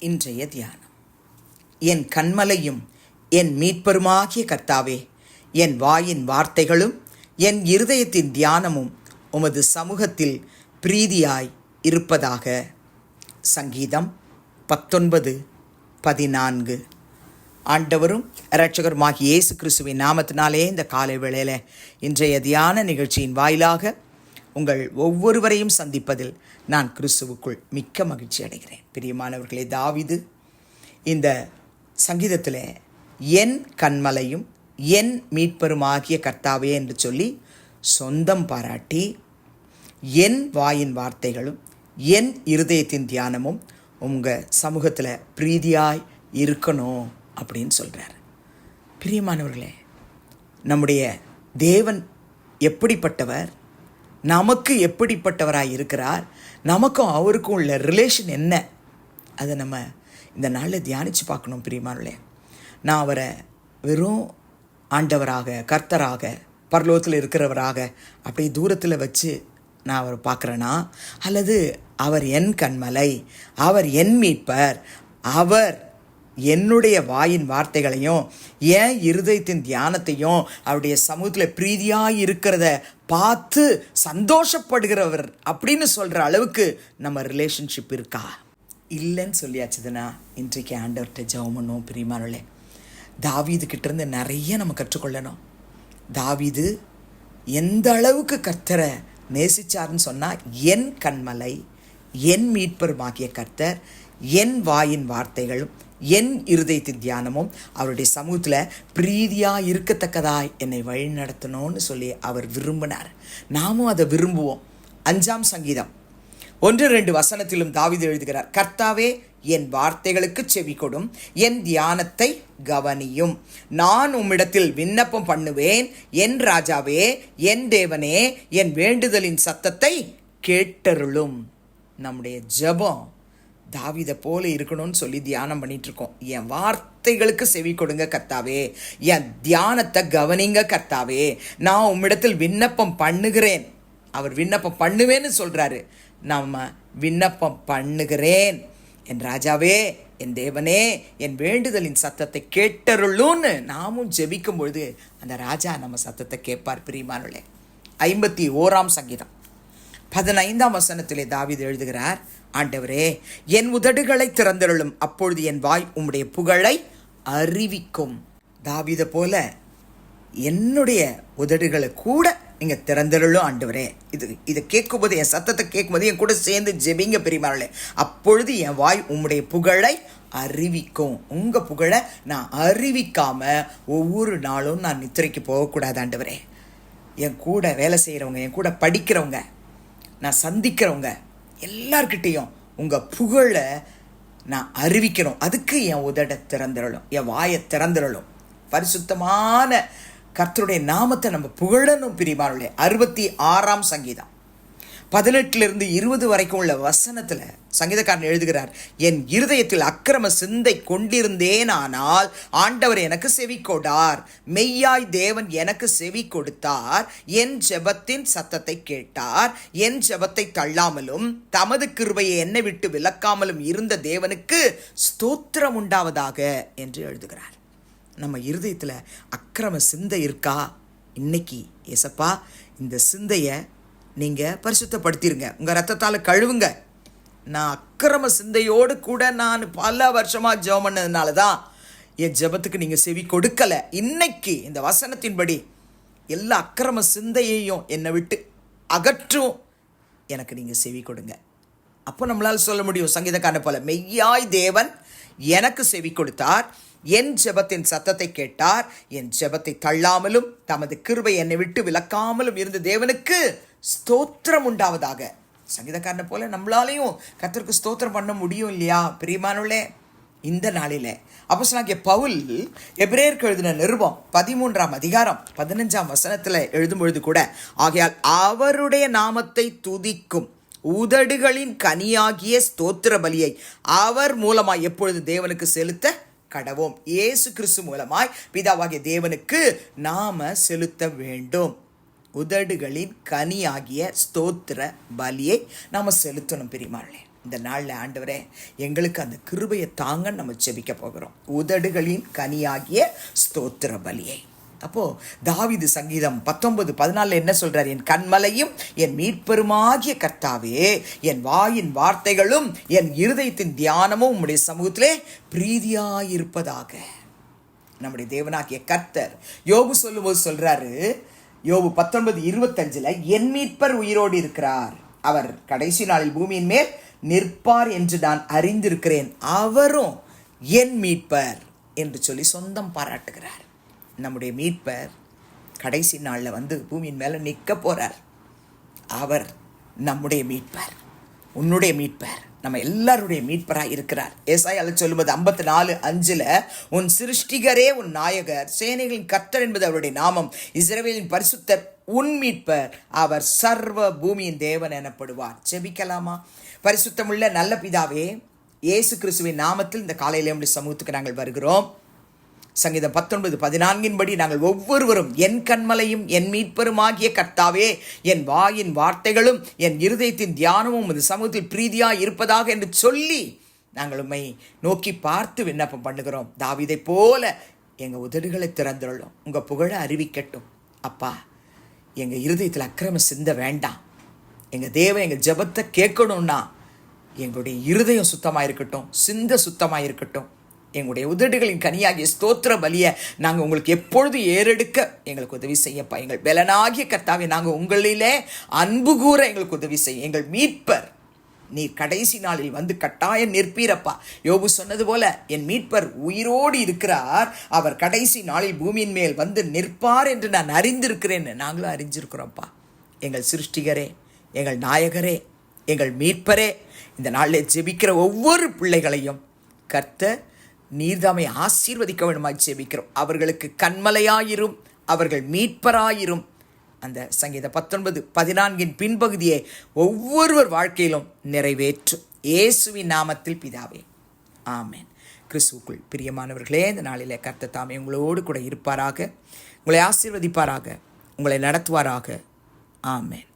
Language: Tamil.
இன்றைய தியானம். என் கன்மலையும் என் மீட்பருமாகிய கர்த்தாவே, என் வாயின் வார்த்தைகளும் என் இருதயத்தின் தியானமும் உமது சமூகத்தில் பிரீதியாய் இருப்பதாக. சங்கீதம் 19:14. ஆண்டவரும் இரட்சகருமாகிய இயேசு கிறிஸ்துவின் நாமத்தினாலே இந்த காலை வேளையில் இன்றைய தியான நிகழ்ச்சியின் வாயிலாக உங்கள் ஒவ்வொருவரையும் சந்திப்பதில் நான் கிறிஸ்துவுக்குள் மிக்க மகிழ்ச்சி அடைகிறேன். பிரியமானவர்களே, தாவீது இந்த சங்கீதத்தில் என் கன்மலையும் என் மீட்பருமாகிய கர்த்தாவே என்று சொல்லி சொந்தம் பாராட்டி, என் வாயின் வார்த்தைகளும் என் இருதயத்தின் தியானமும் உங்கள் சமூகத்தில் பிரீதியாய் இருக்கணும் அப்படின்னு சொல்கிறார். பிரியமானவர்களே, நம்முடைய தேவன் எப்படிப்பட்டவர், நமக்கு எப்படிப்பட்டவராய் இருக்கிறார், நமக்கும் அவருக்கும் உள்ள ரிலேஷன் என்ன, அதை நம்ம இந்த நாளில் தியானித்து பார்க்கணும். பிரியமானவர்களே, நான் அவரை வெறும் ஆண்டவராக, கர்த்தராக, பரலோகத்தில் இருக்கிறவராக அப்படி தூரத்தில் வச்சு நான் அவரை பார்க்குறேன்னா, அல்லது அவர் என் கன்மலை, அவர் என் மீட்பர், அவர் என்னுடைய வாயின் வார்த்தைகளையும் என் இருதயத்தின் தியானத்தையும் அவருடைய சமூகத்தில் பிரீதியாக இருக்கிறத பார்த்து சந்தோஷப்படுகிறவர் அப்படின்னு சொல்கிற அளவுக்கு நம்ம ரிலேஷன்ஷிப் இருக்கா? இல்லைன்னு சொல்லியாச்சுதுன்னா இன்றைக்கு ஆண்டவர்கிட்ட ஜெபம் பண்ணுவோம். பிரியமானவர்களே, தாவீது கிட்டேருந்து நிறைய நம்ம கற்றுக்கொள்ளணும். தாவீது எந்த அளவுக்கு கர்த்தரை நேசிச்சார்னு சொன்னால், என் கன்மலை என் மீட்பருமாகிய கர்த்தர், என் வாயின் வார்த்தைகளும் என் இருதயத்தின் தியானமும் அவருடைய சமூகத்தில் பிரீதியாக இருக்கத்தக்கதாய் என்னை வழி நடத்தணும்னு சொல்லி அவர் விரும்பினார். நாமும் அதை விரும்புவோம். 5ஆம் சங்கீதம் 1-2 வசனத்திலும் தாவீது எழுதுகிறார், கர்த்தாவே என் வார்த்தைகளுக்கு செவி கொடும், என் தியானத்தை கவனியும். நான் உம்மிடத்தில் விண்ணப்பம் பண்ணுவேன். என் ராஜாவே, என் தேவனே, என் வேண்டுதலின் சத்தத்தை கேட்டருளும். நம்முடைய ஜெபம் தாவீதை போல இருக்கணும்னு சொல்லி தியானம் பண்ணிட்டு இருக்கோம். என் வார்த்தைகளுக்கு செவி கொடுங்க கர்த்தாவே, என் தியானத்தை கவனிங்க கர்த்தாவே, நான் உம்மிடத்தில் விண்ணப்பம் பண்ணுகிறேன். அவர் விண்ணப்பம் பண்ணுவேன்னு சொல்றாரு, நம்ம விண்ணப்பம் பண்ணுகிறேன். என் ராஜாவே, என் தேவனே, என் வேண்டுதலின் சத்தத்தை கேட்டருளும்னு நாமும் ஜெபிக்கும் பொழுது அந்த ராஜா நம்ம சத்தத்தை கேட்பார். பிரியமானவர்களே, 51ஆம் சங்கீதம் 15ஆம் வசனத்திலே தாவீது எழுதுகிறார், ஆண்டவரே என் உதடுகளை திறந்தருளும், அப்பொழுது என் வாய் உம்முடைய புகழை அறிவிக்கும். தாவீதை போல என்னுடைய உதடுகளை கூட நீங்கள் திறந்தருளும் ஆண்டவரே. இதை கேட்கும்போது, என் சத்தத்தை கேட்கும்போது என் கூட சேர்ந்து ஜெபிங்க பெரியமானே. அப்பொழுது என் வாய் உம்முடைய புகழை அறிவிக்கும். உங்கள் புகழை நான் அறிவிக்காம ஒவ்வொரு நாளும் நான் நித்திரைக்கு போகக்கூடாது ஆண்டவரே. என் கூட வேலை செய்கிறவங்க, என் கூட படிக்கிறவங்க, நான் சந்திக்கிறவங்க எல்லார்கிட்டையும் உங்கள் புகழை நான் அறிவிக்கணும். அதுக்கு என் உதட திறந்துடலும், என் வாயை திறந்துடலும். பரிசுத்தமான கர்த்தருடைய நாமத்தை நம்ம புகழணும். பிரியமானவர்களே, 66ஆம் சங்கீதம் 18-20 வரைக்கும் உள்ள வசனத்தில் சங்கீதக்காரன் எழுதுகிறார், என் இருதயத்தில் அக்கிரம சிந்தை கொண்டிருந்தேன், ஆனால் ஆண்டவர் எனக்கு செவி கொடார். மெய்யாய் தேவன் எனக்கு செவி கொடுத்தார். என் ஜெபத்தின் சத்தத்தை கேட்டார். என் ஜெபத்தை தள்ளாமலும் தமது கிருபையை என்னை விட்டு விலக்காமலும் இருந்த தேவனுக்கு ஸ்தோத்திரம் உண்டாவதாக என்று எழுதுகிறார். நம்ம இருதயத்தில் அக்கிரம சிந்தை இருக்கா? இன்னைக்கு ஏசப்பா, இந்த சிந்தையை நீங்கள் பரிசுத்தப்படுத்திடுங்க, உங்கள் ரத்தத்தால் கழுவுங்க. நான் அக்கிரம சிந்தையோடு கூட நான் பல வருஷமாக ஜெபம் பண்ணதுனால தான் என் ஜெபத்துக்கு நீங்கள் செவி கொடுக்கலை. இன்னைக்கு இந்த வசனத்தின்படி எல்லா அக்கிரம சிந்தையையும் என்னை விட்டு அகற்றும், எனக்கு நீங்கள் செவி கொடுங்க. அப்போ நம்மளால் சொல்ல முடியும் சங்கீதக்காரனை போல, மெய்யாய் தேவன் எனக்கு செவி கொடுத்தார். என் ஜெபத்தின் சத்தத்தை கேட்டார். என் ஜெபத்தை தள்ளாமலும் தமது கிருபை என்னை விட்டு விலக்காமலும் இருந்த தேவனுக்கு ஸ்தோத்திரம் உண்டாவதாக. சங்கீதக்காரனை போல நம்மளாலையும் கர்த்தருக்கு ஸ்தோத்திரம் பண்ண முடியும் இல்லையா? பிரியமானவர்களே, இந்த நாளில் அப்போஸ்தலனாகிய பவுல் எபிரேயருக்கு எழுதின நிருபம் 13ஆம் அதிகாரம் 15ஆம் வசனத்தில் எழுதும் பொழுது கூட, ஆகையால் அவருடைய நாமத்தை துதிக்கும் உதடுகளின் கனியாகிய ஸ்தோத்திர பலியை அவர் மூலமாய் எப்பொழுது தேவனுக்கு செலுத்த கடவோம். இயேசு கிறிஸ்து மூலமாய் பிதாவாகிய தேவனுக்கு நாம செலுத்த வேண்டும். உதடுகளின் கனியாகிய ஸ்தோத்திர பலியை நாம செலுத்தணும். பிரியமானவர்களே, இந்த நாளில் ஆண்டவரே எங்களுக்கு அந்த கிருபையை தாங்க நம்ம செபிக்க போகிறோம். உதடுகளின் கனியாகிய ஸ்தோத்திர பலியை. அப்போது தாவீது சங்கீதம் 19:14 என்ன சொல்கிறார்? என் கண்மலையும் என் மீட்பெருமாகிய கர்த்தாவே, என் வாயின் வார்த்தைகளும் என் இருதயத்தின் தியானமும் உம்முடைய சமூகத்திலே பிரீதியாயிருப்பதாக. நம்முடைய தேவனாகிய கர்த்தர் யோபு சொல்லும்போது சொல்கிறாரு, யோபு 19:25 என் மீட்பர் உயிரோடு இருக்கிறார், அவர் கடைசி நாளில் பூமியின் மேல் நிற்பார் என்று நான் அறிந்திருக்கிறேன், அவரும் என் மீட்பர் என்று சொல்லி சொந்தம் பாராட்டுகிறார். நம்முடைய மீட்பர் கடைசி நாளில் பூமியின் மேலே நிற்க போகிறார். அவர் நம்முடைய மீட்பர், உன்னுடைய மீட்பர், நம்ம எல்லாருடைய மீட்பராக இருக்கிறார். ஏசாயால சொல்லும்போது 54:5 உன் சிருஷ்டிகரே உன் நாயகர், சேனைகளின் கர்த்தர் என்பது அவருடைய நாமம், இஸ்ரவேலின் பரிசுத்தர் உன் மீட்பர், அவர் சர்வ பூமியின் தேவன் எனப்படுவார். ஜெபிக்கலாமா? பரிசுத்தமுள்ள நல்ல பிதாவே, இயேசு கிறிஸ்துவின் நாமத்தில் இந்த காலையிலே நம்முடைய சமூகத்துக்கு நாங்கள் வருகிறோம். சங்கீதம் 19:14 நாங்கள் ஒவ்வொருவரும் என் கண்மலையும் என் மீட்பருமாகிய கர்த்தாவே, என் வாயின் வார்த்தைகளும் என் இருதயத்தின் தியானமும் உமது சமூகத்தில் பிரீதியாக இருப்பதாக என்று சொல்லி நாங்கள் உம்மை நோக்கி பார்த்து விண்ணப்பம் பண்ணுகிறோம். தாவீதை போல எங்கள் உதடுகளை திறந்துள்ளோம், உங்கள் புகழை அறிவிக்கட்டும். அப்பா, எங்கள் இருதயத்தில் அக்கிரமம் சிந்த வேண்டாம். எங்கள் தேவன் எங்கள் ஜெபத்தை கேட்கணும்னா எங்களுடைய இருதயம் சுத்தமாக இருக்கட்டும், சிந்த சுத்தமாக இருக்கட்டும். எங்களுடைய உதடுகளின் கனியாகிய ஸ்தோத்திர பலியை நாங்கள் உங்களுக்கு எப்பொழுது ஏறெடுக்க எங்களுக்கு உதவி செய்யப்பா. எங்கள் பலனாகிய கர்த்தாவே, நாங்கள் உங்களிலே அன்பு கூற எங்களுக்கு உதவி செய்ய. எங்கள் மீட்பர் நீர் கடைசி நாளில் கட்டாயம் நிற்பீரப்பா. யோபு சொன்னது போல என் மீட்பர் உயிரோடு இருக்கிறார், அவர் கடைசி நாளில் பூமியின் மேல் நிற்பார் என்று நான் அறிந்திருக்கிறேன். நாங்களும் அறிஞ்சிருக்கிறோம்ப்பா. எங்கள் சிருஷ்டிகரே, எங்கள் நாயகரே, எங்கள் மீட்பரே, இந்த நாளில் ஜெபிக்கிற ஒவ்வொரு பிள்ளைகளையும் கர்த்தர் நீர்தாமை ஆசீர்வதிக்க வேண்டுமாய் ஜெபிக்கிறோம். அவர்களுக்கு கண்மலையாயிரும், அவர்கள் மீட்பராயிரும். அந்த சங்கீதம் 19:14 பின்பகுதியை ஒவ்வொருவர் வாழ்க்கையிலும் நிறைவேற்றும். இயேசுவின் நாமத்தில் பிதாவே, ஆமென். கிறிஸ்துவுக்குள் பிரியமானவர்களே, இந்த நாளிலே கர்த்தர் தாமே உங்களோடு கூட இருப்பாராக, உங்களை ஆசீர்வதிப்பாராக, உங்களை நடத்துவாராக. ஆமென்.